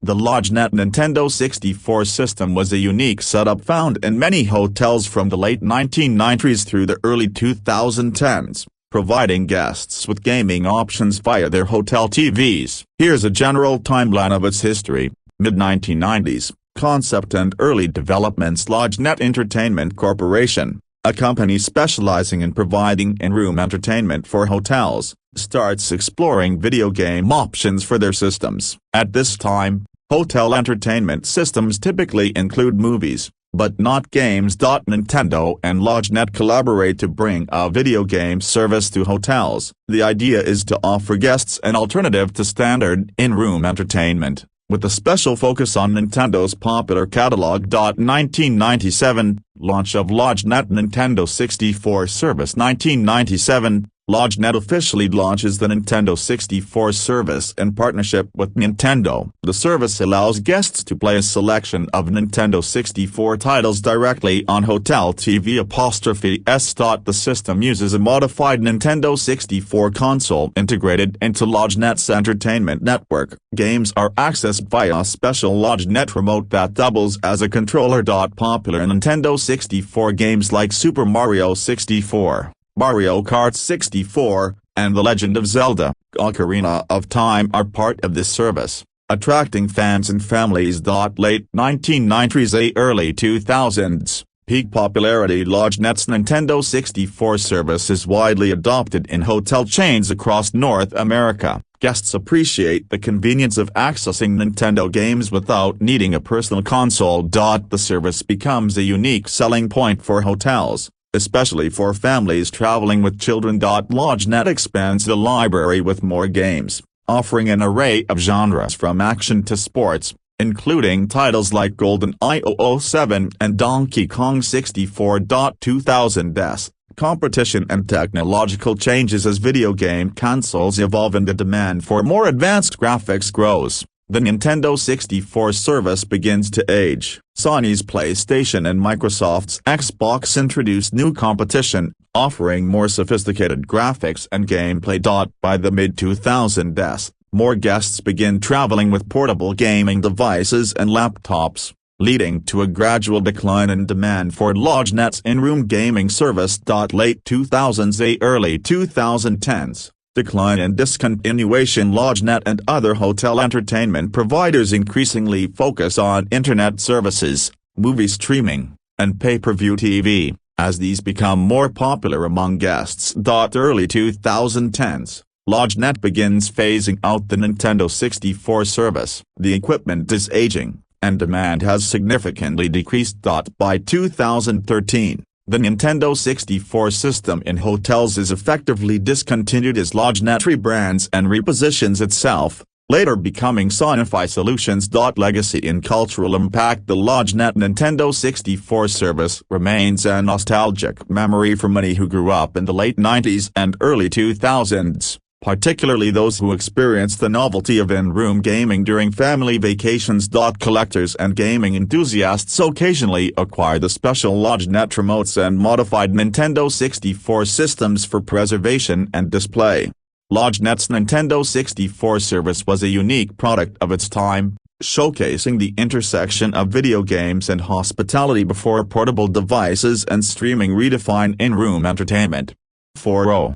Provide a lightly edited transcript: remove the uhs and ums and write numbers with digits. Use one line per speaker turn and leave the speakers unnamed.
The LodgeNet Nintendo 64 system was a unique setup found in many hotels from the late 1990s through the early 2010s, providing guests with gaming options via their hotel TVs. Here's a general timeline of its history. Mid-1990s, concept and early developments. LodgeNet Entertainment Corporation, a company specializing in providing in-room entertainment for hotels, starts exploring video game options for their systems. At this time, hotel entertainment systems typically include movies, but not games. Nintendo and LodgeNet collaborate to bring a video game service to hotels. The idea is to offer guests an alternative to standard in-room entertainment, with a special focus on Nintendo's popular catalog. 1997, launch of LodgeNet Nintendo 64 service. 1997, LodgeNet officially launches the Nintendo 64 service in partnership with Nintendo. The service allows guests to play a selection of Nintendo 64 titles directly on hotel TV''s. The system uses a modified Nintendo 64 console integrated into LodgeNet's entertainment network. Games are accessed via a special LodgeNet remote that doubles as a controller. Popular Nintendo 64 games like Super Mario 64, Mario Kart 64, and The Legend of Zelda: Ocarina of Time are part of this service, attracting fans and families. Late 1990s, early 2000s, peak popularity. LodgeNet's Nintendo 64 service is widely adopted in hotel chains across North America. Guests appreciate the convenience of accessing Nintendo games without needing a personal console. The service becomes a unique selling point for hotels, especially for families traveling with children. LodgeNet expands the library with more games, offering an array of genres from action to sports, including titles like GoldenEye 007 and Donkey Kong 64. 2000s, competition and technological changes. As video game consoles evolve and the demand for more advanced graphics grows, the Nintendo 64 service begins to age. Sony's PlayStation and Microsoft's Xbox introduced new competition, offering more sophisticated graphics and gameplay. By the mid-2000s, more guests begin traveling with portable gaming devices and laptops, leading to a gradual decline in demand for LodgeNet's in-room gaming service. Late 2000s, early 2010s, decline and discontinuation. LodgeNet and other hotel entertainment providers increasingly focus on internet services, movie streaming, and pay-per-view TV, as these become more popular among guests. Early 2010s, LodgeNet begins phasing out the Nintendo 64 service. The equipment is aging, and demand has significantly decreased. By 2013, the Nintendo 64 system in hotels is effectively discontinued as LodgeNet rebrands and repositions itself, later becoming Sonifi Solutions. Legacy and cultural impact. The LodgeNet Nintendo 64 service remains a nostalgic memory for many who grew up in the late 90s and early 2000s, particularly those who experienced the novelty of in-room gaming during family vacations. Collectors and gaming enthusiasts occasionally acquire the special LodgeNet remotes and modified Nintendo 64 systems for preservation and display. LodgeNet's Nintendo 64 service was a unique product of its time, showcasing the intersection of video games and hospitality before portable devices and streaming redefined in-room entertainment. 4.